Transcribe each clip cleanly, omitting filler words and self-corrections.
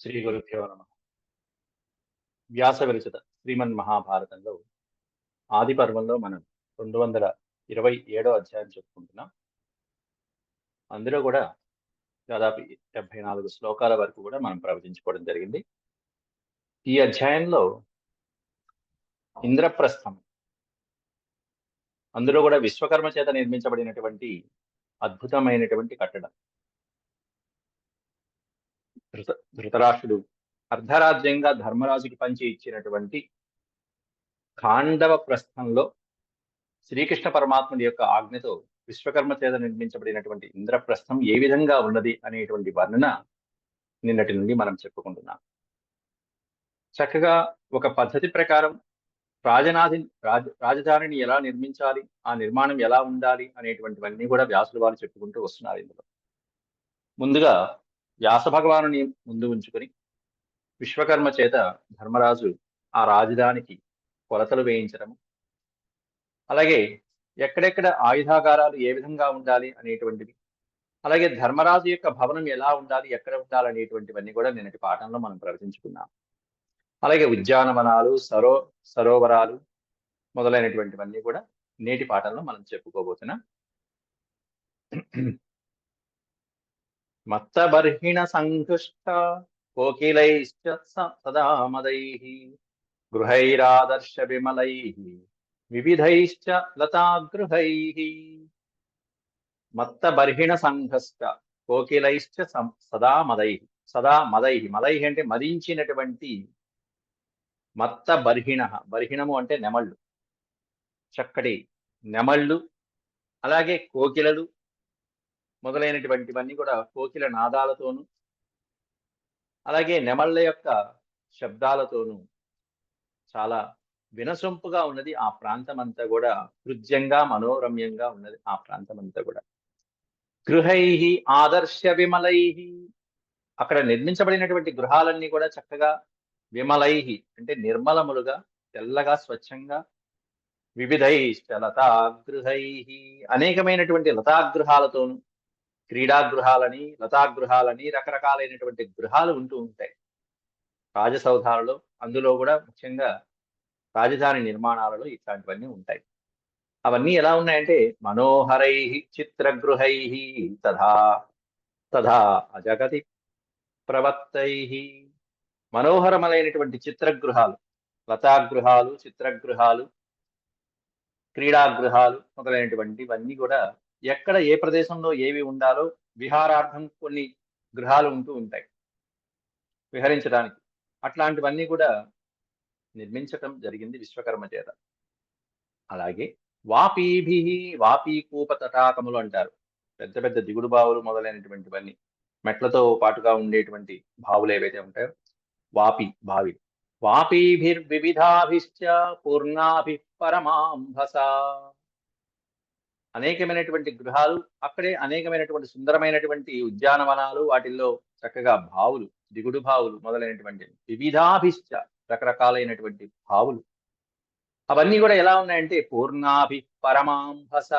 శ్రీ గురుభ్యో నమ. వ్యాస విరచిత శ్రీమన్ మహాభారతంలో ఆది పర్వంలో మనం 227వ అధ్యాయం చెప్పుకుంటున్నాం. అందులో కూడా దాదాపు 74 శ్లోకాల వరకు కూడా మనం ప్రవచించుకోవడం జరిగింది. ఈ అధ్యాయంలో ఇంద్రప్రస్థం, అందులో కూడా విశ్వకర్మ చేత నిర్మించబడినటువంటి అద్భుతమైనటువంటి కట్టడం. ధృతరాష్ట్రుడు అర్ధరాజ్యంగా ధర్మరాజుకి పంచి ఇచ్చినటువంటి ఖాండవ ప్రస్థంలో శ్రీకృష్ణ పరమాత్ముడి యొక్క ఆజ్ఞతో విశ్వకర్మ చేత నిర్మించబడినటువంటి ఇంద్రప్రస్థం ఏ విధంగా ఉన్నది అనేటువంటి వర్ణన నిన్నటి నుండి మనం చెప్పుకుంటున్నాం. చక్కగా ఒక పద్ధతి ప్రకారం రాజధానిని ఎలా నిర్మించాలి, ఆ నిర్మాణం ఎలా ఉండాలి అనేటువంటివన్నీ కూడా వ్యాసుల వారు చెప్పుకుంటూ వస్తున్నారు. ఇందులో ముందుగా వ్యాస భగవానుని ముందు ఉంచుకొని విశ్వకర్మ చేత ధర్మరాజు ఆ రాజధానికి కొలతలు వేయించడము, అలాగే ఎక్కడెక్కడ ఆయుధాగారాలు ఏ విధంగా ఉండాలి అనేటువంటివి, అలాగే ధర్మరాజు యొక్క భవనం ఎలా ఉండాలి, ఎక్కడ ఉండాలి అనేటువంటివన్నీ కూడా నిన్నటి పాఠంలో మనం ప్రవచించుకున్నాం. అలాగే ఉద్యానవనాలు, సరోవరాలు మొదలైనటువంటివన్నీ కూడా నేటి పాఠంలో మనం చెప్పుకోబోతున్నాం. మత్తబర్హిణ సంఘృష్ట కోకిలైశ్చ సదా మదైః గృహైరాదర్శ విమలైః వివిధైశ్చ లతాగృహైః. మత్తబర్హిణ సంఘస్థ కోకిలైశ్చ సదా మదైః. సదా మదైః, మదైః అంటే మదించినటువంటి. మత్త బర్హిణ, బర్హిణము అంటే నెమళ్ళు, చక్కటి నెమళ్ళు, అలాగే కోకిలలు మొదలైనటువంటివన్నీ కూడా కోకిల నాదాలతోనూ అలాగే నెమళ్ళ యొక్క శబ్దాలతోనూ చాలా వినసొంపుగా ఉన్నది ఆ ప్రాంతం అంతా కూడా. హృద్యంగా మనోరమ్యంగా ఉన్నది ఆ ప్రాంతం అంతా కూడా. గృహై ఆదర్శ విమలై, అక్కడ నిర్మించబడినటువంటి గృహాలన్నీ కూడా చక్కగా విమలై అంటే నిర్మలములుగా, తెల్లగా, స్వచ్ఛంగా. వివిధైశ్చ లతాగృహై, అనేకమైనటువంటి లతాగృహాలతోనూ, క్రీడాగృహాలని, లతాగృహాలని, రకరకాలైనటువంటి గృహాలు ఉంటూ ఉంటాయి రాజసౌధాలలో. అందులో కూడా ముఖ్యంగా రాజధాని నిర్మాణాలలో ఇట్లాంటివన్నీ ఉంటాయి. అవన్నీ ఎలా ఉన్నాయంటే మనోహరై చిత్రగృహై తథా తథా అజగతి ప్రవత్తై. మనోహరములైనటువంటి చిత్రగృహాలు, లతాగృహాలు, చిత్రగృహాలు, క్రీడాగృహాలు మొదలైనటువంటివన్నీ కూడా ఎక్కడ ఏ ప్రదేశంలో ఏవి ఉండాలో విహారార్థం కొన్ని గృహాలు ఉంటూ ఉంటాయి విహరించడానికి. అట్లాంటివన్నీ కూడా నిర్మించటం జరిగింది విశ్వకర్మ చేత. అలాగే వాపీభి, వాపీ కూప తటాకములు అంటారు. పెద్ద పెద్ద దిగుడు బావులు మొదలైనటువంటివన్నీ, మెట్లతో పాటుగా ఉండేటువంటి బావులు ఏవైతే ఉంటాయో వాపి, బావి. వాపీభిర్వివిధాభిశ్చ పూర్ణాభి పరమాంభస, అనేకమైనటువంటి గృహాలు, అక్కడే అనేకమైనటువంటి సుందరమైనటువంటి ఉద్యానవనాలు, వాటిల్లో చక్కగా బావులు, దిగుడు బావులు మొదలైనటువంటి వివిధాభిశ్చ, రకరకాలైనటువంటి బావులు. అవన్నీ కూడా ఎలా ఉన్నాయంటే పూర్ణాభి పరమాంభస.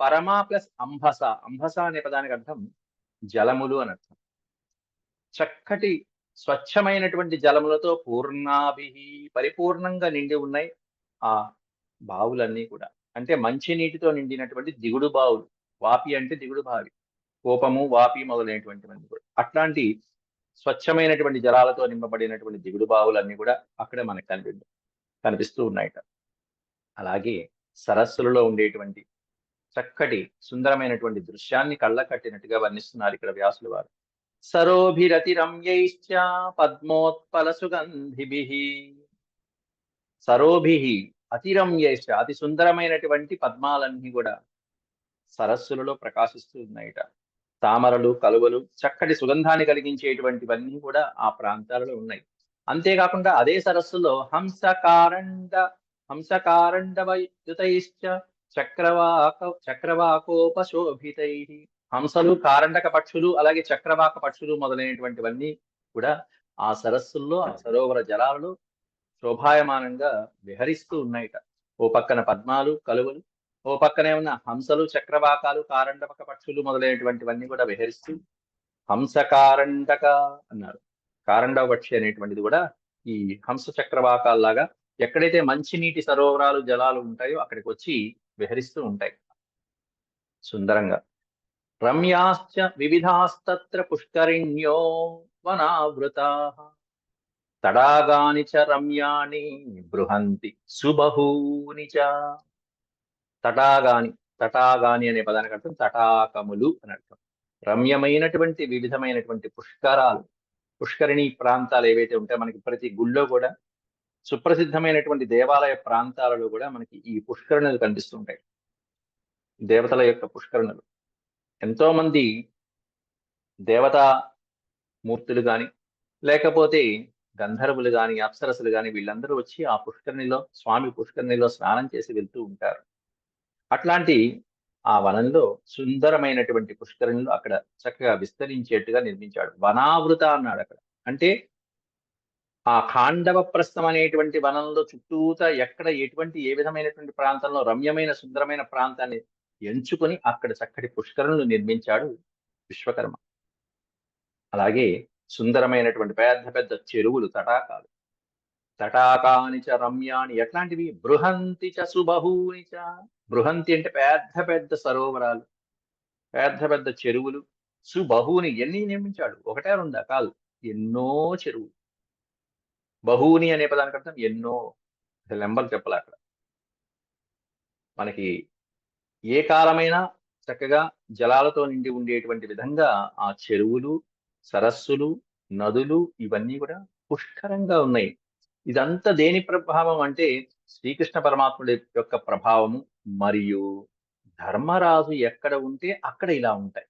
పరమ ప్లస్ అంభస, అంభస అనే పదానికి అర్థం జలములు అని అర్థం. చక్కటి స్వచ్ఛమైనటువంటి జలములతో పూర్ణాభి, పరిపూర్ణంగా నిండి ఉన్నాయి ఆ బావులన్నీ కూడా. అంటే మంచి నీటితో నిండినటువంటి దిగుడు బావులు. వాపి అంటే దిగుడు బావి, కోపము, వాపి మొదలైనటువంటివన్నీ కూడా అట్లాంటి స్వచ్ఛమైనటువంటి జలాలతో నింపబడినటువంటి దిగుడు బావులన్నీ కూడా అక్కడే మనకు కనిపిస్తూ ఉన్నాయట. అలాగే సరస్సులలో ఉండేటువంటి చక్కటి సుందరమైనటువంటి దృశ్యాన్ని కళ్ళ కట్టినట్టుగా వర్ణిస్తున్నారు ఇక్కడ వ్యాసుల వారు. సరోభిరతిరమ్యైశ్చ పద్మోత్పల సుగంధిభిః. సరోభిః అతిరమ్యైశ్చ, అతి సుందరమైనటువంటి పద్మాలన్నీ కూడా సరస్సులలో ప్రకాశిస్తూ ఉన్నాయట. తామరలు, కలువలు, చక్కటి సుగంధాన్ని కలిగించేటువంటివన్నీ కూడా ఆ ప్రాంతాలలో ఉన్నాయి. అంతేకాకుండా అదే సరస్సులో హంసకారండవయుతైశ్చ చక్రవాకోపశోభితై. హంసలు, కారండక పక్షులు, అలాగే చక్రవాక పక్షులు మొదలైనటువంటివన్నీ కూడా ఆ సరస్సుల్లో, ఆ సరోవర జలాలలో శోభాయమానంగా విహరిస్తూ ఉన్నాయిట. ఓ పక్కన పద్మాలు, కలువలు, ఓ పక్కనే ఉన్న హంసలు, చక్రవాకాలు, కారండక పక్షులు మొదలైనటువంటివన్నీ కూడా విహరిస్తూ హంసకారండక అన్నారు. కారండవ పక్షి అనేటువంటిది కూడా ఈ హంస చక్రవాకాల్లాగా ఎక్కడైతే మంచినీటి సరోవరాలు జలాలు ఉంటాయో అక్కడికి వచ్చి విహరిస్తూ ఉంటాయి సుందరంగా. రమ్యాశ్చ వివిధాస్తత్ర పుష్కరిణ్యో వనావృతాః తడాగాని చ రమ్యాణి బృహంతి సుబహూని చ. తటాగాని అనే పదానికి అర్థం తటాకములు అని అర్థం. రమ్యమైనటువంటి వివిధమైనటువంటి పుష్కరాలు, పుష్కరిణి ప్రాంతాలు ఏవైతే ఉంటాయో మనకి ప్రతి గుళ్ళో కూడా సుప్రసిద్ధమైనటువంటి దేవాలయ ప్రాంతాలలో కూడా మనకి ఈ పుష్కరిణులు కనిపిస్తుంటాయి. దేవతల యొక్క పుష్కరిణులు. ఎంతో మంది దేవతా మూర్తులు గాని లేకపోతే గంధర్వులు గాని అప్సరసులు గాని వీళ్ళందరూ వచ్చి ఆ పుష్కరిణిలో స్వామి పుష్కరిణిలో స్నానం చేసి వెళ్తూ ఉంటారు. అట్లాంటి ఆ వనంలో సుందరమైనటువంటి పుష్కరిణులు అక్కడ చక్కగా విస్తరించేట్టుగా నిర్మించాడు. వనావృత అన్నాడు అక్కడ. అంటే ఆ ఖాండవ ప్రస్థం అనేటువంటి వనంలో చుట్టూతా ఎక్కడ ఎటువంటి ఏ విధమైనటువంటి ప్రాంతంలో రమ్యమైన సుందరమైన ప్రాంతాన్ని ఎంచుకొని అక్కడ చక్కటి పుష్కరులను నిర్మించాడు విశ్వకర్మ. అలాగే సుందరమైనటువంటి పెద్ద పెద్ద చెరువులు, తటాకాలు. తటాకాని చ రమ్యాని ఎట్లాంటివి? బృహంతి చ సుబహూని చ. బృహంతి అంటే పెద్ద పెద్ద సరోవరాలు, పెద్ద పెద్ద చెరువులు. సుబహూని ఎన్ని నిర్మించాడు? ఒకటే రెండా? కాదు, ఎన్నో చెరువులు. బహూని అనే పదానికి అర్థం ఎన్నో, లెంబలు చెప్పాలి అక్కడ. మనకి ఏ కాలమైనా చక్కగా జలాలతో నిండి ఉండేటువంటి విధంగా ఆ చెరువులు, సరస్సులు, నదులు ఇవన్నీ కూడా పుష్కరంగా ఉన్నాయి. ఇదంతా దేని ప్రభావం అంటే శ్రీకృష్ణ పరమాత్ముడి యొక్క ప్రభావము. మరియు ధర్మరాజు ఎక్కడ ఉంటే అక్కడ ఇలా ఉంటాయి.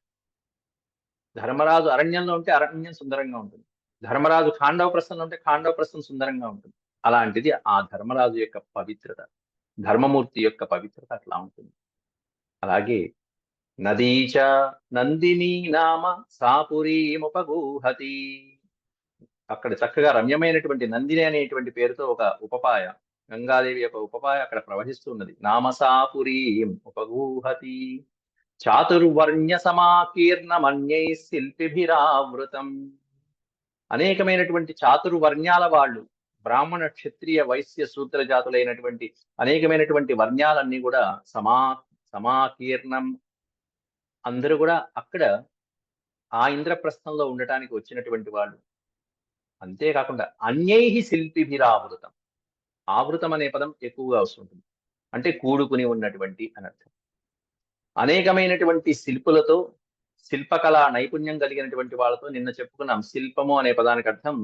ధర్మరాజు అరణ్యంలో ఉంటే అరణ్యం సుందరంగా ఉంటుంది. ధర్మరాజు ఖాండవ ప్రస్థంలో ఉంటే ఖాండవ ప్రస్థం సుందరంగా ఉంటుంది. అలాంటిది ఆ ధర్మరాజు యొక్క పవిత్రత, ధర్మమూర్తి యొక్క పవిత్రత అట్లా ఉంటుంది. అలాగే నదీచ నందిని నామ సాపురీముపగూహతి. అక్కడ చక్కగా రమ్యమైనటువంటి నందిని అనేటువంటి పేరుతో ఒక ఉపపాయ, గంగాదేవి యొక్క ఉపపాయ అక్కడ ప్రవహిస్తూ ఉన్నది. నామసాపురీం ఉపగూహతి చాతుర్వర్ణ్య సమాకీర్ణమన్యై శిల్పిభిరావృతం. అనేకమైనటువంటి చాతుర్వర్ణ్యాల వాళ్ళు, బ్రాహ్మణ క్షత్రియ వైశ్య శూద్ర జాతులైనటువంటి అనేకమైనటువంటి వర్ణాలన్నీ కూడా సమాకీర్ణం అందరూ కూడా అక్కడ ఆ ఇంద్రప్రస్థంలో ఉండటానికి వచ్చినటువంటి వాళ్ళు. అంతేకాకుండా అన్యై శిల్పిభిరావృతం. ఆవృతం అనే పదం ఎక్కువగా వస్తుంటుంది, అంటే కూడుకుని ఉన్నటువంటి అని అర్థం. అనేకమైనటువంటి శిల్పులతో, శిల్పకళా నైపుణ్యం కలిగినటువంటి వాళ్ళతో, నిన్న చెప్పుకున్నాం శిల్పము అనే పదానికి అర్థం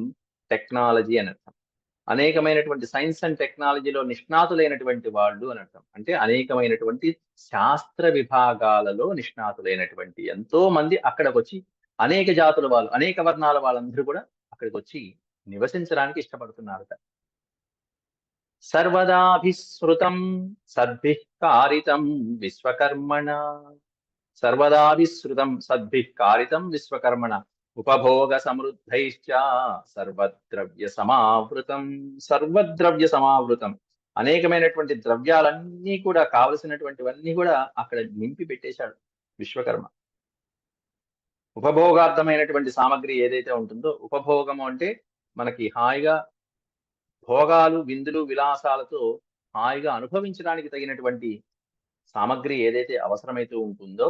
టెక్నాలజీ అని అర్థం. అనేకమైనటువంటి సైన్స్ అండ్ టెక్నాలజీలో నిష్ణాతులైనటువంటి వాళ్ళు అని అర్థం. అంటే అనేకమైనటువంటి శాస్త్ర విభాగాలలో నిష్ణాతులైనటువంటి ఎంతో మంది అక్కడికి వచ్చి, అనేక జాతుల వాళ్ళు, అనేక వర్ణాల వాళ్ళందరూ కూడా అక్కడికి వచ్చి నివసించడానికి ఇష్టపడుతున్నారట. సర్వదాభిశ్రుతం సద్భిః కారితం విశ్వకర్మణ. సర్వదాభిశ్రుతం సద్భిః కారితం విశ్వకర్మణ ఉపభోగ సమృద్ధైశ్చ సర్వద్రవ్య సమావృతం. సర్వద్రవ్య సమావృతం, అనేకమైనటువంటి ద్రవ్యాలన్నీ కూడా, కావలసినటువంటివన్నీ కూడా అక్కడ నింపి పెట్టేశాడు విశ్వకర్మ. ఉపభోగార్థమైనటువంటి సామగ్రి ఏదైతే ఉంటుందో, ఉపభోగము అంటే మనకి హాయిగా భోగాలు, విందులు, విలాసాలతో హాయిగా అనుభవించడానికి తగినటువంటి సామగ్రి ఏదైతే అవసరమైతే ఉంటుందో,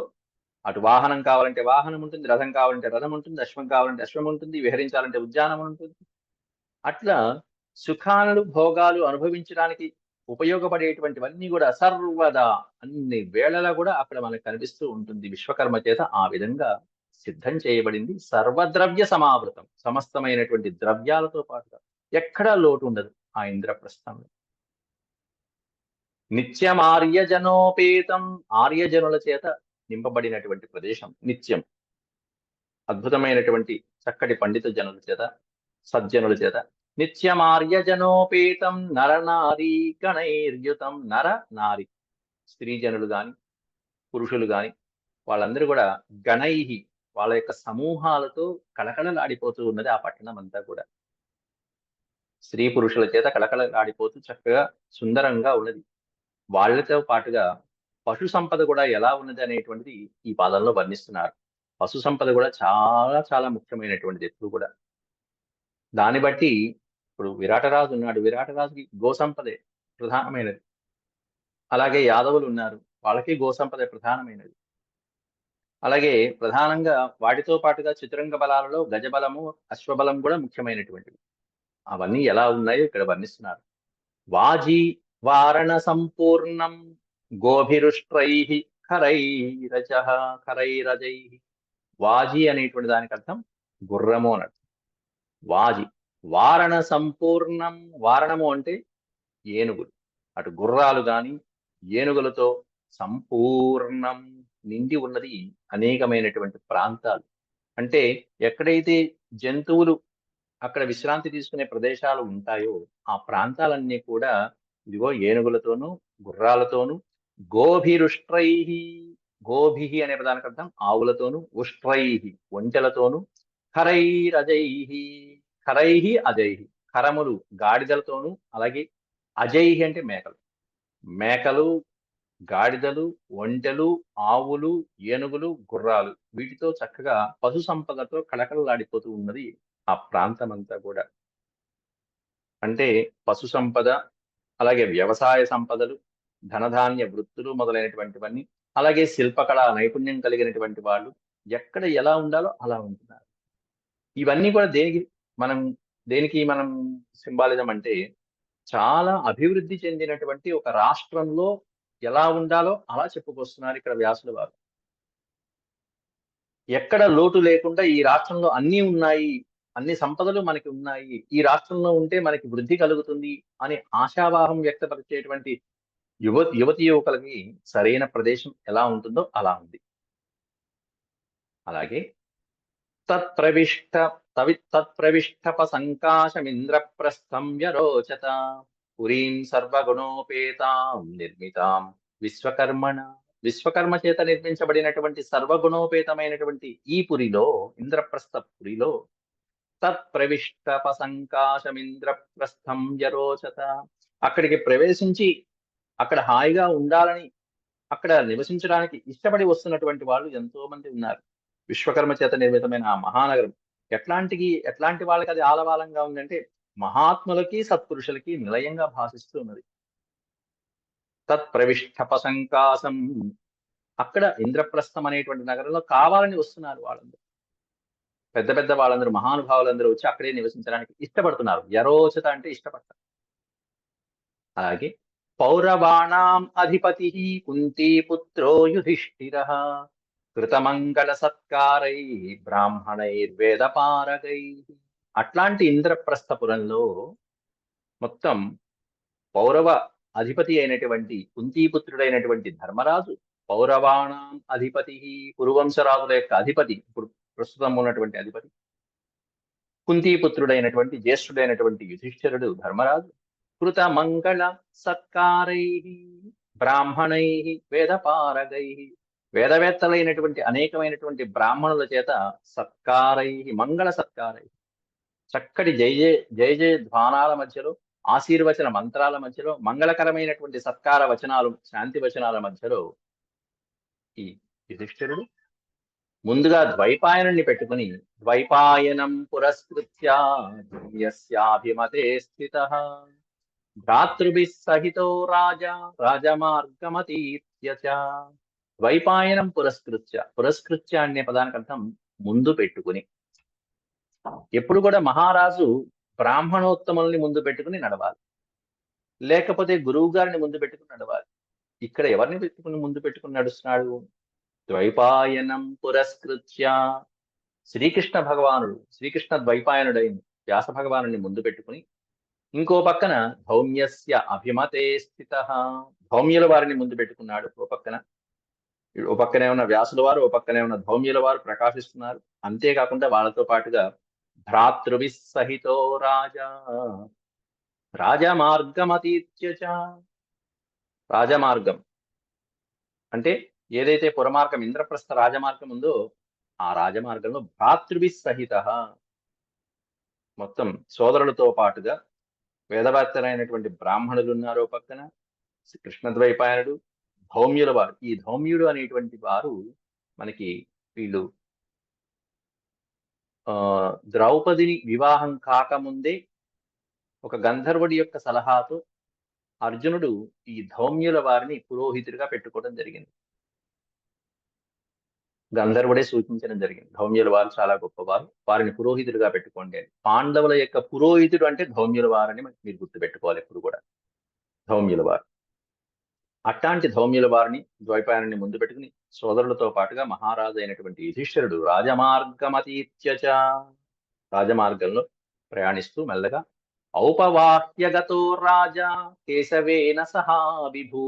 అటు వాహనం కావాలంటే వాహనం ఉంటుంది, రథం కావాలంటే రథం ఉంటుంది, అశ్వం కావాలంటే అశ్వం ఉంటుంది, విహరించాలంటే ఉద్యానవనం ఉంటుంది. అట్లా సుఖాలు, భోగాలు అనుభవించడానికి ఉపయోగపడేటువంటివన్నీ కూడా సర్వదా, అన్ని వేళలా కూడా అక్కడ మనకు కనిపిస్తూ ఉంటుంది. విశ్వకర్మ చేత ఆ విధంగా సిద్ధం చేయబడింది. సర్వద్రవ్య సమావృతం, సమస్తమైనటువంటి ద్రవ్యాలతో పాటుగా ఎక్కడా లోటు ఉండదు ఆ ఇంద్రప్రస్థంలో. నిత్యం ఆర్యజనోపేతం, ఆర్యజనుల చేత నింపబడినటువంటి ప్రదేశం నిత్యం. అద్భుతమైనటువంటి చక్కటి పండిత జనుల చేత, సజ్జనుల చేత నిత్యం ఆర్యజనోపేతం నరనారీ గణైర్యుతం. నర నారి, స్త్రీ జనులు గాని పురుషులు గాని వాళ్ళందరూ కూడా గణై, వాళ్ళ యొక్క సమూహాలతో కళకళలాడిపోతూ ఉన్నది ఆ పట్టణం అంతా కూడా. స్త్రీ పురుషుల చేత కళకళలాడిపోతూ చక్కగా సుందరంగా ఉన్నది. వాళ్ళతో పాటుగా పశు సంపద కూడా ఎలా ఉన్నది అనేటువంటిది ఈ పాదంలో వర్ణిస్తున్నారు. పశు సంపద కూడా చాలా చాలా ముఖ్యమైనటువంటిది ఎప్పుడు కూడా. దాన్ని బట్టి ఇప్పుడు విరాటరాజు ఉన్నాడు, విరాటరాజుకి గోసంపదే ప్రధానమైనది. అలాగే యాదవులు ఉన్నారు, వాళ్ళకి గోసంపదే ప్రధానమైనది. అలాగే ప్రధానంగా వాటితో పాటుగా చతురంగ బలాలలో గజబలము, అశ్వబలం కూడా ముఖ్యమైనటువంటివి. అవన్నీ ఎలా ఉన్నాయో ఇక్కడ వర్ణిస్తున్నారు. వాజీ వారణ సంపూర్ణం గోభిరుష్ట్రై ఖరైరజ ఖరైరజై. వాజీ అనేటువంటి దానికి అర్థం గుర్రము అని అర్థం. వాజి వారణ సంపూర్ణం, వారణము అంటే ఏనుగులు, అటు గుర్రాలు గాని ఏనుగులతో సంపూర్ణం నిండి ఉన్నది అనేకమైనటువంటి ప్రాంతాలు. అంటే ఎక్కడైతే జంతువులు అక్కడ విశ్రాంతి తీసుకునే ప్రదేశాలు ఉంటాయో ఆ ప్రాంతాలన్నీ కూడా ఇదిగో ఏనుగులతోనూ గుర్రాలతోనూ గోభిరుష్ట్రై, గోభి అనే పదానికి అర్థం ఆవులతోనూ, ఉష్ట్రై ఒంటెలతోనూ, ఖరైరజై, ఖరై అజై, ఖరములు గాడిదలతోనూ, అలాగే అజై అంటే మేకలు, మేకలు, గాడిదలు, ఒంటెలు, ఆవులు, ఏనుగులు, గుర్రాలు, వీటితో చక్కగా పశు సంపదతో కళకళలాడిపోతూ ఉన్నది ఆ ప్రాంతం అంతా కూడా. అంటే పశు సంపద, అలాగే వ్యవసాయ సంపదలు, ధనధాన్య వృత్తులు మొదలైనటువంటివన్నీ, అలాగే శిల్పకళ నైపుణ్యం కలిగినటువంటి వాళ్ళు ఎక్కడ ఎలా ఉండాలో అలా ఉంటున్నారు. ఇవన్నీ కూడా మనం దేనికి మనం సింబాలిజం అంటే చాలా అభివృద్ధి చెందినటువంటి ఒక రాష్ట్రంలో ఎలా ఉండాలో అలా చెప్పుకొస్తున్నారు ఇక్కడ వ్యాసుల వారు. ఎక్కడ లోటు లేకుండా ఈ రాష్ట్రంలో అన్నీ ఉన్నాయి, అన్ని సంపదలు మనకి ఉన్నాయి, ఈ రాష్ట్రంలో ఉంటే మనకి వృద్ధి కలుగుతుంది అని ఆశావాహం వ్యక్తపరిచేటువంటి యువతి యువకులకి సరైన ప్రదేశం ఎలా ఉంటుందో అలా ఉంది. అలాగే తత్ప్రవిష్టపసంకాశమింద్రప్రస్థం వ్యరోచత పురీం సర్వగుణోపేతాం నిర్మితాం విశ్వకర్మణ. విశ్వకర్మ చేత నిర్మించబడినటువంటి సర్వగుణోపేతమైనటువంటి ఈ పురిలో, ఇంద్రప్రస్థ పురిలో, తత్ప్రవిష్టపసంకాశమింద్రప్రస్థం వ్యరోచత, అక్కడికి ప్రవేశించి అక్కడ హాయిగా ఉండాలని, అక్కడ నివసించడానికి ఇష్టపడి వస్తున్నటువంటి వాళ్ళు ఎంతో మంది ఉన్నారు. విశ్వకర్మ చేత నిర్మితమైన ఆ మహానగరం ఎట్లాంటి వాళ్ళకి అది ఆలవాలంగా ఉందంటే మహాత్ములకి సత్పురుషులకి నిలయంగా భాషిస్తూ ఉన్నది. తత్ప్రవిష్టపసంకాశం, అక్కడ ఇంద్రప్రస్థం అనేటువంటి నగరంలో కావాలని వస్తున్నారు వాళ్ళందరూ. పెద్ద పెద్ద వాళ్ళందరూ, మహానుభావులందరూ వచ్చి అక్కడే నివసించడానికి ఇష్టపడుతున్నారు. యరోచత అంటే ఇష్టపడతారు. అలాగే పౌరవాణాం అధిపతి కుంతీపుత్రో యుధిష్ఠిరః కృతమంగళ సత్కారై బ్రాహ్మణైర్వేదపారగై. అట్లాంటి ఇంద్రప్రస్థపురంలో మొత్తం పౌరవ అధిపతి అయినటువంటి కుంతీపుత్రుడైనటువంటి ధర్మరాజు, పౌరవాణాం అధిపతి కురువంశరాజుల యొక్క అధిపతి, ఇప్పుడు ప్రస్తుతం ఉన్నటువంటి అధిపతి, కుంతీపుత్రుడైనటువంటి జ్యేష్ఠుడైనటువంటి యుధిష్ఠిరుడు ధర్మరాజు, కృత మంగళ సత్కారై బ్రాహ్మణై వేదపారగై, వేదవేత్తలైనటువంటి అనేకమైనటువంటి బ్రాహ్మణుల చేత సత్కారై మంగళ సత్కారై, చక్కటి జయ జయ ధ్వానాల మధ్యలో, ఆశీర్వచన మంత్రాల మధ్యలో, మంగళకరమైనటువంటి సత్కార వచనాలు, శాంతి వచనాల మధ్యలో ఈ యుధిష్ఠిరుడు ముందుగా ద్వైపాయనుణ్ణి పెట్టుకుని, ద్వైపాయనం పురస్కృత్య ధన్యస్యాభిమతే స్థితః భ్రాతృభిః సహితో రాజా రాజమార్గమతీత్య చ. ద్వైపాయనం పురస్కృత్య, పురస్కృత్య అనే పదానికి అర్థం ముందు పెట్టుకుని. ఎప్పుడు కూడా మహారాజు బ్రాహ్మణోత్తముల్ని ముందు పెట్టుకుని నడవాలి, లేకపోతే గురువు గారిని ముందు పెట్టుకుని నడవాలి. ఇక్కడ ఎవరిని ముందు పెట్టుకుని నడుస్తున్నాడు? ద్వైపాయనం పురస్కృత్య, శ్రీకృష్ణ భగవానుడు, శ్రీకృష్ణ ద్వైపాయనుడైన వ్యాస భగవాను ముందు పెట్టుకుని, ఇంకో పక్కన ధౌమ్యస్య అభిమతే స్థితః, ధౌమ్యుల వారిని ముందు పెట్టుకున్నాడు. ఓ పక్కనే ఉన్న వ్యాసుల వారు, ఓ పక్కనే ఉన్న ధౌమ్యుల వారు ప్రకాశిస్తున్నారు. అంతేకాకుండా వాళ్ళతో పాటుగా భ్రాతృభిః సహితో రాజా రాజమార్గమతీత్య చ. రాజమార్గం అంటే ఏదైతే పురమార్గం, ఇంద్రప్రస్థ రాజమార్గం ఉందో ఆ రాజమార్గంలో భ్రాతృభిః సహిత, మొత్తం సోదరులతో పాటుగా వేదవేత్తలైనటువంటి బ్రాహ్మణులు ఉన్నారో పక్కన, కృష్ణద్వైపాయనుడు, ధౌమ్యుల వారు. ఈ ధౌమ్యుడు అనేటువంటి వారు మనకి వీళ్ళు ద్రౌపదిని వివాహం కాకముందే ఒక గంధర్వుడి యొక్క సలహాతో అర్జునుడు ఈ ధౌమ్యుల వారిని పురోహితుడిగా పెట్టుకోవడం జరిగింది. గంధర్వుడే సూచించడం జరిగింది. ధౌమ్యుల వారు చాలా గొప్పవారు, వారిని పురోహితుడిగా పెట్టుకోండి అని. పాండవుల యొక్క పురోహితుడు అంటే ధౌమ్యుల వారని మీరు గుర్తుపెట్టుకోవాలి ఎప్పుడు కూడా. ధౌమ్యుల వారు. అట్లాంటి ధౌమ్యుల వారిని ద్వైపాయనాన్ని ముందు పెట్టుకుని సోదరులతో పాటుగా మహారాజు అయినటువంటి యుధిష్ఠిరుడు రాజమార్గమతీత్యచ, రాజమార్గంలో ప్రయాణిస్తూ మెల్లగా ఔపవాహ్యగతో రాజా కేశవేన సహా విభూ.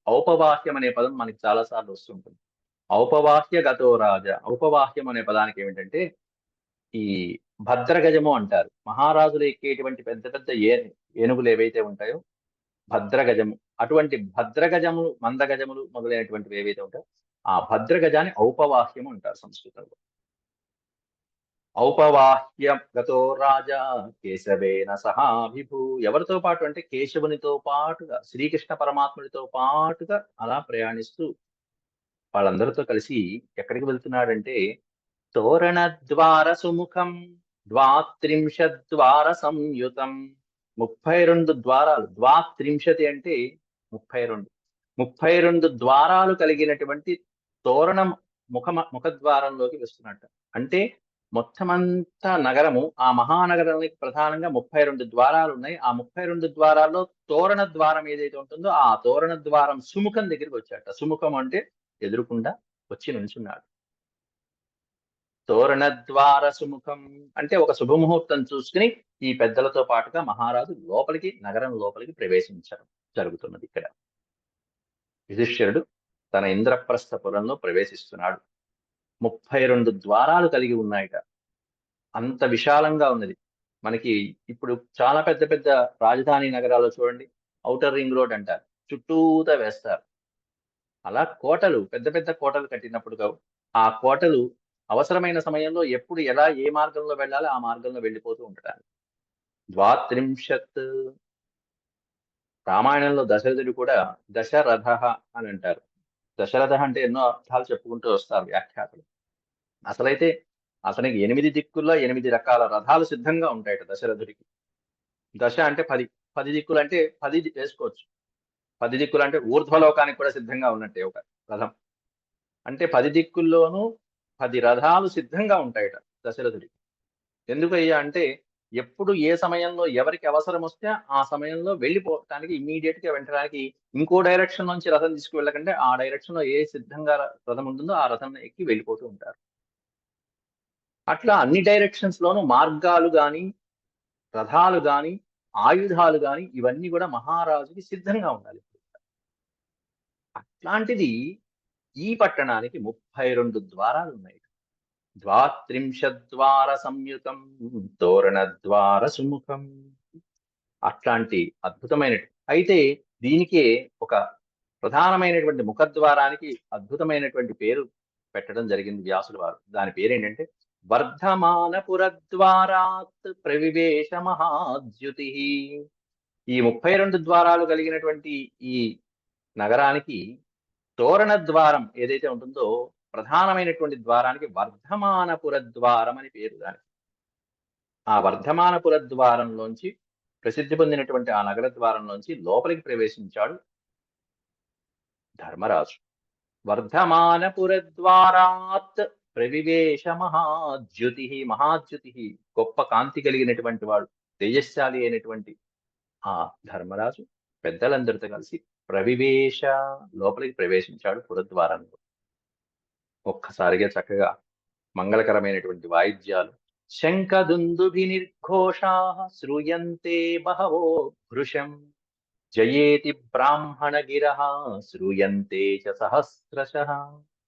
ఔపవాహ్యం అనే పదం మనకి చాలా సార్లు వస్తుంటుంది. ఔపవాహ్యగతో రాజా, ఔపవాహ్యం అనే పదానికి ఏమిటంటే ఈ భద్రగజము అంటారు. మహారాజులు ఎక్కేటువంటి పెద్ద పెద్ద ఏనుగులు ఏవైతే ఉంటాయో భద్రగజము, అటువంటి భద్రగజములు, మందగజములు మొదలైనటువంటివి ఏవైతే ఉంటాయో ఆ భద్రగజాన్ని ఔపవాహ్యం అంటారు సంస్కృతంలో. ఔపవాహ్యగతో రాజా కేశవేన సహా విభూ. ఎవరితో పాటు అంటే కేశవునితో పాటుగా, శ్రీకృష్ణ పరమాత్ముడితో పాటుగా అలా ప్రయాణిస్తూ వాళ్ళందరితో కలిసి ఎక్కడికి వెళ్తున్నాడంటే తోరణద్వార సుముఖం ద్వాత్రింశద్వార సంయుతం. 32 ద్వారాలు, ద్వాత్రింశతి అంటే 32, 32 ద్వారాలు కలిగినటువంటి తోరణం ముఖద్వారంలోకి వస్తున్నట్ట. అంటే మొత్తమంతా నగరము, ఆ మహానగరానికి ప్రధానంగా 32 ద్వారాలు ఉన్నాయి. ఆ 32 ద్వారాల్లో తోరణ ద్వారం ఏదైతే ఉంటుందో ఆ తోరణ ద్వారం సుముఖం దగ్గరికి వచ్చాట. సుముఖం అంటే ఎదురుకుండా వచ్చి నుంచున్నాడు. తోరణద్వార సుముఖం అంటే ఒక శుభముహూర్తం చూసుకుని ఈ పెద్దలతో పాటుగా మహారాజు లోపలికి, నగరం లోపలికి ప్రవేశించడం జరుగుతున్నది. ఇక్కడ యుధిష్ఠిరుడు తన ఇంద్రప్రస్థపురంలో ప్రవేశిస్తున్నాడు. 32 ద్వారాలు కలిగి ఉన్నాయట. అంత విశాలంగా ఉన్నది. మనకి ఇప్పుడు చాలా పెద్ద పెద్ద రాజధాని నగరాల్లో చూడండి, ఔటర్ రింగ్ రోడ్ అంటారు, చుట్టూతా వేస్తారు. అలా కోటలు, పెద్ద పెద్ద కోటలు కట్టినప్పుడు ఆ కోటలు అవసరమైన సమయంలో ఎప్పుడు ఎలా ఏ మార్గంలో వెళ్ళాలో ఆ మార్గంలో వెళ్ళిపోతూ ఉండటానికి. ద్వాత్రింశత్. రామాయణంలో దశరథుడు కూడా దశరథ అని అంటారు. దశరథ అంటే ఎన్నో అర్థాలు చెప్పుకుంటూ వస్తారు వ్యాఖ్యాతలు. అసలైతే అతనికి 8 దిక్కుల్లో 8 రకాల రథాలు సిద్ధంగా ఉంటాయట దశరథుడికి. దశ అంటే 10, 10 దిక్కులు అంటే 10 వేసుకోవచ్చు. 10 దిక్కులు అంటే ఊర్ధ్వలోకానికి కూడా సిద్ధంగా ఉన్నట్టే ఒక రథం. అంటే 10 దిక్కుల్లోనూ 10 రథాలు సిద్ధంగా ఉంటాయట దశరథుడికి. ఎందుకయ్యా అంటే ఎప్పుడు ఏ సమయంలో ఎవరికి అవసరం వస్తే ఆ సమయంలో వెళ్ళిపోవటానికి, ఇమ్మీడియట్ గా వెళ్ళడానికి, ఇంకో డైరెక్షన్ నుంచి రథం తీసుకువెళ్ళకంటే ఆ డైరెక్షన్ లో ఏ సిద్ధంగా రథం ఉంటుందో ఆ రథం ఎక్కి వెళ్ళిపోతూ ఉంటారు. అట్లా అన్ని డైరెక్షన్స్ లోనూ మార్గాలు గాని, రథాలు గాని, ఆయుధాలు గాని ఇవన్నీ కూడా మహారాజుకి సిద్ధంగా ఉండాలి. అట్లాంటిది ఈ పట్టణానికి 32 ద్వారాలు ఉన్నాయి. ద్వాత్రింశద్వార సంయుతం తోరణద్వార సుముఖం. అట్లాంటి అద్భుతమైన, అయితే దీనికే ఒక ప్రధానమైనటువంటి ముఖద్వారానికి అద్భుతమైనటువంటి పేరు పెట్టడం జరిగింది వ్యాసుల వారు. దాని పేరేంటంటే వర్ధమానపురద్వారాత్ ప్రవివేశ మహాద్యుతి. ఈ 32 ద్వారాలు కలిగినటువంటి ఈ నగరానికి తోరణ ద్వారం ఏదైతే ఉంటుందో ప్రధానమైనటువంటి ద్వారానికి వర్ధమానపుర ద్వారం అని పేరు దానికి. ఆ వర్ధమానపుర ద్వారంలోంచి, ప్రసిద్ధి పొందినటువంటి ఆ నగర ద్వారంలోంచి లోపలికి ప్రవేశించాడు ధర్మరాజు. వర్ధమానపుర ద్వారాత్ ప్రవివేశ మహాద్యుతి. మహాద్యుతి గొప్ప కాంతి కలిగినటువంటి వాడు, తేజస్శాలి అయినటువంటి ఆ ధర్మరాజు పెద్దలందరితో కలిసి ప్రవివేశ లోపలికి ప్రవేశించాడు పురద్వారంలో. ఒక్కసారిగా చక్కగా మంగళకరమైనటువంటి వాయిద్యాలు, శంఖదుందుభి నిర్ఘోషా శ్రూయంతే బహవో భృశం జయేతి బ్రాహ్మణ గిరః శ్రూయంతే చ సహస్రశః.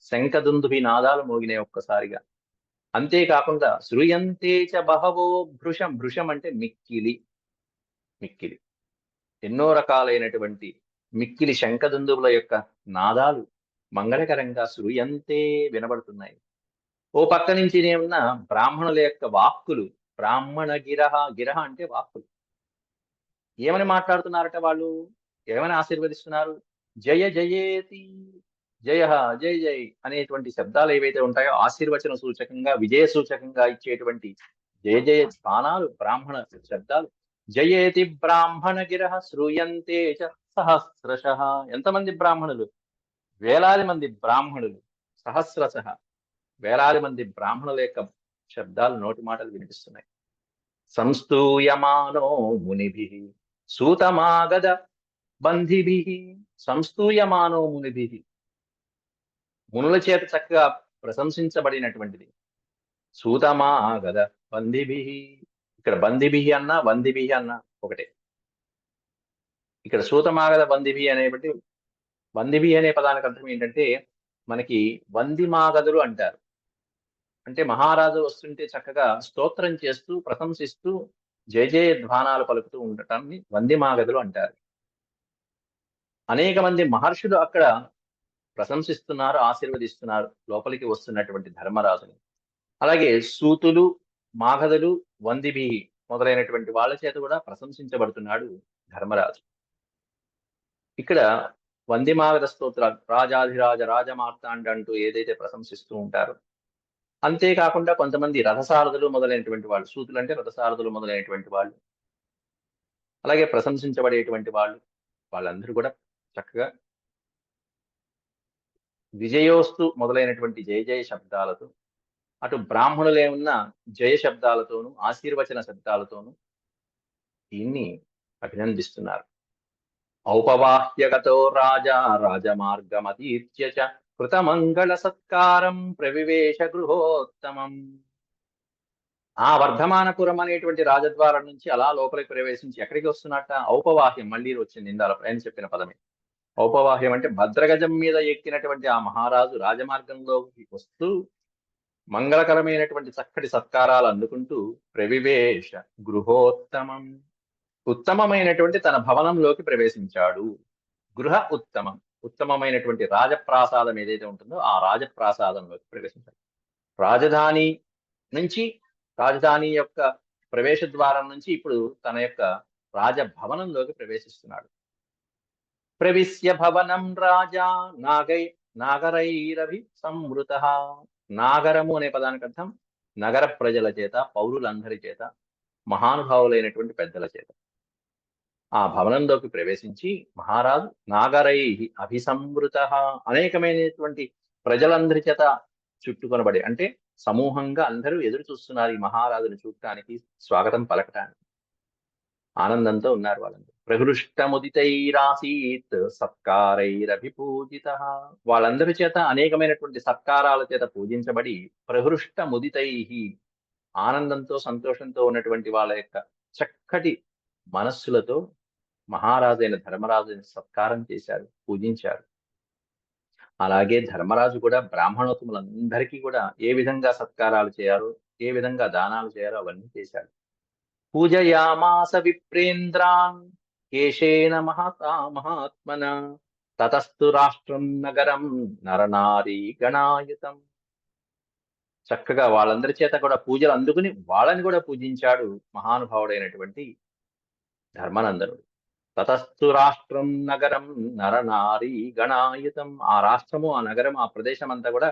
శంఖదుందుభి నాదాలు మోగినాయి ఒక్కసారిగా. అంతేకాకుండా శ్రూయంతే చ బహవో భృశం. భృశం అంటే మిక్కిలి, మిక్కిలి ఎన్నో రకాలైనటువంటి మిక్కిలి శంఖదుందువుల యొక్క నాదాలు మంగళకరంగా శ్రూయంతే వినబడుతున్నాయి. ఓ పక్క నుంచి ఉన్న బ్రాహ్మణుల యొక్క వాక్కులు, బ్రాహ్మణ గిరహ, గిరహ అంటే వాక్కులు, ఏమని మాట్లాడుతున్నారట వాళ్ళు, ఏమని ఆశీర్వదిస్తున్నారు, జయ జయేతి, జయ, జై జై అనేటువంటి శబ్దాలు ఏవైతే ఉంటాయో ఆశీర్వచన సూచకంగా, విజయ సూచకంగా ఇచ్చేటువంటి జయ జయ స్థానాలు బ్రాహ్మణ శబ్దాలు. జయేతి బ్రాహ్మణ గిర శ్రూయంతే చ సహస్రశ. ఎంతమంది బ్రాహ్మణులు? వేలాది మంది బ్రాహ్మణులు. సహస్రశ, వేలాది మంది బ్రాహ్మణుల యొక్క శబ్దాలు, నోటి మాటలు వినిపిస్తున్నాయి. సంస్తూయమానో మునిభి సూతమాగద బంధిభి. సంస్తూయమానో మునిభి, మునుల చేత చక్కగా ప్రశంసించబడినటువంటిది. సూతమాగద బంధిభి. ఇక్కడ బంధిభి అన్నా వందిభి అన్నా ఒకటే. ఇక్కడ సూతమాగద బంధిభి అనేటువంటి వందిభి అనే పదానికి అర్థం ఏంటంటే, మనకి వందిమాగదులు అంటారు. అంటే మహారాజు వస్తుంటే చక్కగా స్తోత్రం చేస్తూ ప్రశంసిస్తూ జయ జయ ధ్వానాలు పలుకుతూ ఉండటాన్ని వందిమాగదులు అంటారు. అనేక మంది మహర్షులు అక్కడ ప్రశంసిస్తున్నారు, ఆశీర్వదిస్తున్నారు లోపలికి వస్తున్నటువంటి ధర్మరాజుని. అలాగే సూతులు, మాగధులు, వందిభి మొదలైనటువంటి వాళ్ళ చేత కూడా ప్రశంసించబడుతున్నాడు ధర్మరాజు. ఇక్కడ వందిమాగధ స్తోత్రాలు, రాజాధిరాజ రాజమార్తాండ అంటూ ఏదైతే ప్రశంసిస్తూ ఉంటారో, అంతేకాకుండా కొంతమంది రథసారథులు మొదలైనటువంటి వాళ్ళు, సూతులు అంటే రథసారథులు మొదలైనటువంటి వాళ్ళు, అలాగే ప్రశంసించబడేటువంటి వాళ్ళు, వాళ్ళందరూ కూడా చక్కగా విజయోస్తు మొదలైనటువంటి జయ జయ శబ్దాలతో, అటు బ్రాహ్మణులే ఉన్న జయ శబ్దాలతోనూ ఆశీర్వచన శబ్దాలతోనూ దీన్ని అభినందిస్తున్నారు. ఔపవాహ్యగతో రాజా రాజమార్గమతీత్య చ కృతమంగళ సత్కారం ప్రవివేశ గృహోత్తమం. ఆ వర్ధమానపురం అనేటువంటి రాజద్వారం నుంచి అలా లోపలికి ప్రవేశించి ఎక్కడికి వస్తున్నట్ట? ఔపవాహ్యం, మళ్ళీ వచ్చింది ఇందాల ఆయన చెప్పిన పదమే. ఔపవాహ్యం అంటే భద్రగజం మీద ఎక్కినటువంటి ఆ మహారాజు రాజమార్గంలోకి వస్తూ మంగళకరమైనటువంటి చక్కటి సత్కారాలు అందుకుంటూ ప్రవివేశ గృహోత్తమం, ఉత్తమమైనటువంటి తన భవనంలోకి ప్రవేశించాడు. గృహ ఉత్తమం, ఉత్తమమైనటువంటి రాజప్రాసాదం ఏదైతే ఉంటుందో ఆ రాజప్రాసాదంలోకి ప్రవేశించాడు. రాజధాని నుంచి, రాజధాని యొక్క ప్రవేశ ద్వారం నుంచి ఇప్పుడు తన యొక్క రాజభవనంలోకి ప్రవేశిస్తున్నాడు. ప్రవిశ్య భవనం రాజా నాగరైరభి సంవృత. నాగరము అనే పదానికి అర్థం నగర ప్రజల చేత, పౌరులందరి చేత, మహానుభావులైనటువంటి పెద్దల చేత. ఆ భవనంలోకి ప్రవేశించి మహారాజు నాగరై అభిసంవృత, అనేకమైనటువంటి ప్రజలందరి చేత చుట్టుకొనబడి, అంటే సమూహంగా అందరూ ఎదురు చూస్తున్నారు ఈ మహారాజుని చూడటానికి, స్వాగతం పలకటానికి. ఆనందంతో ఉన్నారు వాళ్ళందరూ. ప్రహృష్టముదితైరాసీత్ సత్కారైరభిపూజిత. వాళ్ళందరి చేత అనేకమైనటువంటి సత్కారాల చేత పూజించబడి, ప్రహృష్టముదితై, ఆనందంతో సంతోషంతో ఉన్నటువంటి వాళ్ళ యొక్క చక్కటి మనస్సులతో మహారాజైన ధర్మరాజుని సత్కారం చేశారు, పూజించారు. అలాగే ధర్మరాజు కూడా బ్రాహ్మణోత్తములందరికీ కూడా ఏ విధంగా సత్కారాలు చేయాలో, ఏ విధంగా దానాలు చేయాలో అవన్నీ చేశాడు. పూజయామాస విప్రేంద్రాన్ కేశేన మహాత్మన తతస్థు రాష్ట్రం నగరం నరనారీ గణాయుతం. చక్కగా వాళ్ళందరి చేత కూడా పూజలు అందుకుని వాళ్ళని కూడా పూజించాడు మహానుభావుడైనటువంటి ధర్మనందనుడు. తతస్థు రాష్ట్రం నగరం నరనారీ గణాయుతం. ఆ రాష్ట్రము, ఆ నగరం, ఆ ప్రదేశం అంతా కూడా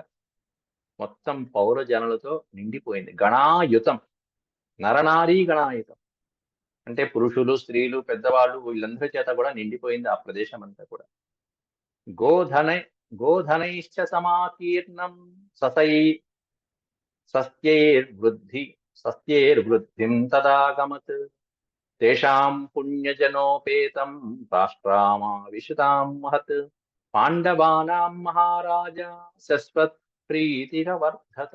మొత్తం పౌర జనులతో నిండిపోయింది. గణాయుతం, నరనారీ గణాయుతం అంటే పురుషులు, స్త్రీలు, పెద్దవాళ్ళు వీళ్ళందరి చేత కూడా నిండిపోయింది ఆ ప్రదేశం అంతా కూడా. గోధనైశ్చ సమాకీర్ణం సస్యైర్వృద్ధిం తదాగమత్ తేషాం పుణ్యజనోపేతం రాష్ట్రామావిశుతాం మహత్ పాండవానాం మహారాజ శశ్వత్ ప్రీతిరవర్ధత.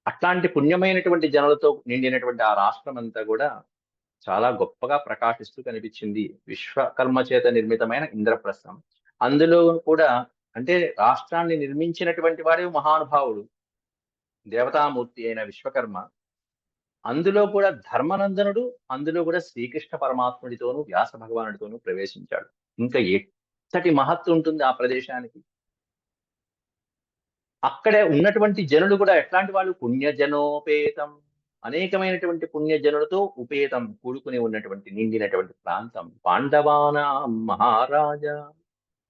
అట్లాంటి పుణ్యమైనటువంటి జనులతో నిండినటువంటి ఆ రాష్ట్రం అంతా కూడా చాలా గొప్పగా ప్రకాశిస్తూ కనిపించింది. విశ్వకర్మ చేత నిర్మితమైన ఇంద్రప్రస్థం. అందులో కూడా అంటే రాష్ట్రాన్ని నిర్మించినటువంటి వాడే మహానుభావుడు, దేవతామూర్తి అయిన విశ్వకర్మ. అందులో కూడా ధర్మనందనుడు, అందులో కూడా శ్రీకృష్ణ పరమాత్ముడితోనూ వ్యాస భగవానుడితోనూ ప్రవేశించాడు. ఇంకా ఎంతటి మహత్తు ఉంటుంది ఆ ప్రదేశానికి. అక్కడే ఉన్నటువంటి జనులు కూడా ఎట్లాంటి వాళ్ళు? పుణ్యజనోపేతం, అనేకమైనటువంటి పుణ్యజనులతో ఉపేతం, కూడుకుని ఉన్నటువంటి నిండినటువంటి ప్రాంతం. పాండవానాం మహారాజా,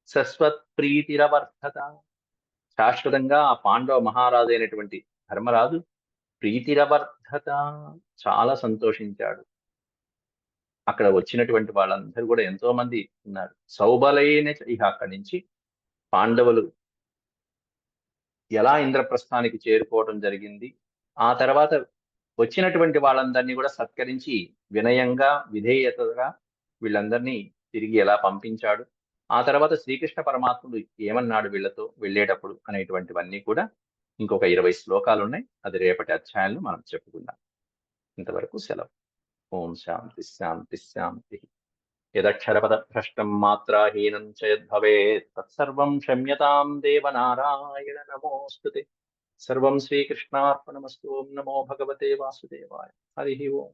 సస్వత్ప్రీతిరవర్ధత. శాశ్వతంగా ఆ పాండవ మహారాజు అయినటువంటి ధర్మరాజు ప్రీతిరవర్ధత, చాలా సంతోషించాడు. అక్కడ వచ్చినటువంటి వాళ్ళందరూ కూడా ఎంతో మంది ఉన్నారు. సౌబలైన ఇక అక్కడి నుంచి పాండవులు ఎలా ఇంద్రప్రస్థానికి చేరుకోవడం జరిగింది. ఆ తర్వాత వచ్చినటువంటి వాళ్ళందరినీ కూడా సత్కరించి వినయంగా, విధేయతగా వీళ్ళందరినీ తిరిగి ఎలా పంపించాడు. ఆ తర్వాత శ్రీకృష్ణ పరమాత్ముడు ఏమన్నాడు వీళ్ళతో వెళ్ళేటప్పుడు అనేటువంటివన్నీ కూడా ఇంకొక 20 శ్లోకాలున్నాయి. అది రేపటి అధ్యాయంలో మనం చెప్పుకుందాం. ఇంతవరకు సెలవు. ఓం శాంతి శాంతి శాంతి. యదక్షరపదభ్రష్టం మాత్రాహీనం చ యద్భవేత్ తత్సర్వం క్షమ్యతాం దేవనారాయణ నమోస్తుతే. సర్వం శ్రీకృష్ణార్పణమస్తు. ఓం నమో భగవతే వాసుదేవాయ. హరి ఓం.